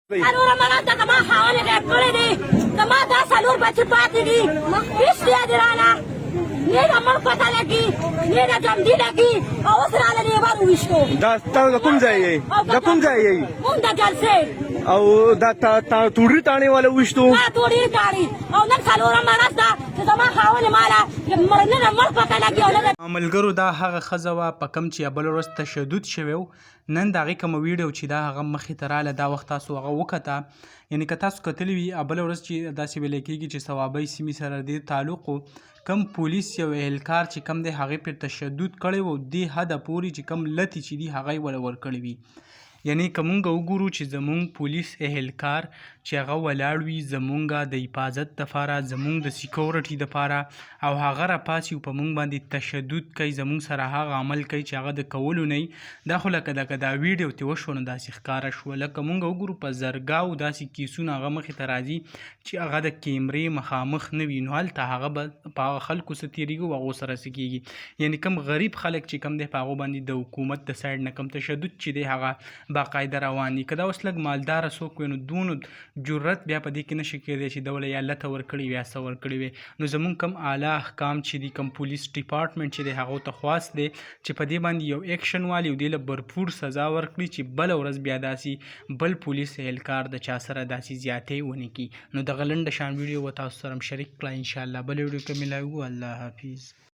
څلور امانت د ما خاوند غیب کړی دی د ما دا څلور بچي پاتې دي هېڅ دی دې رانه نه د مړ پته لګي نه د جمدي لګي او اوس راله لیبر وویشتو دا تاسو د کوم ځای یې د کوم ځای یې مونږ د جلسې او دا توډي تاڼې والا وشتو ما توډي تاڼې او نن څلور امانت ده چې زما خاوند ماله نه د مړ پته لګي او نه د ملګرو دا هغه ښځه وه په کوم چې بله ورځ تشدد شوی و نن د هغې کومه ویډیو چې دا هغه مخې ته راله دا وخت تاسو هغه وکته یعنې که تاسو کتلی وي بله ورځ چې داسې ویلی کېږي چې صوابۍ سیمې سره ډېر تعلق و کم پولیس یو اهلکار چې کم دی هغې پرې تشدد کړی و دې حده پورې چې کم لتې چې دي هغه یې وله ورکړې وي یعنی که مونږ وګورو چې زمونږ پولیس اهلکار چې هغه ولاړ وي زمونږ د حفاظت دپاره زمونږ د سیکورټي دپاره او هغه راپاسي په مونږ باندې تشدد کوي زمونږ سره هغه عمل کوي چې هغه د کولو نه وي دا خو لکه دا ویډیو ترې وشو نو داسې ښکاره شوه لکه مونږ وګورو په زرګاو داسې کیسونه هغه مخې ته راځي چې هغه د کیمرې مخامخ نه وي نو هلته هغه به په هغه خلکو څه تېرېږي او هغو سره څه کېږي یعنې کوم غریب خلک چې کوم دی په هغو باندې د حکومت د سایډ نه کوم تشدد چې دی هغه باقاعده روان دي که دا اوس لږ مالداره څوک وي نو دونه جرت بیا په دې کې نشي کېدی چې دوله یا لته ورکړې وي یا څه ورکړې وي نو زمونږ کوم اعلی احکام چې دي کوم پولیس ډپارټمنټ چې دی هغو ته خواست دی چې په دې باندې یو ایکشن والي او دې له بھرپور سزا ورکړي چې بله ورځ بیا داسې بل پولیس اهلکار د چا سره داسې زیاتې ونه کړي نو دغه لنډه شان ویډیو به تاسو سره هم شریک کړه انشاءالله بله ویډیو کې ملاوو الله حافظ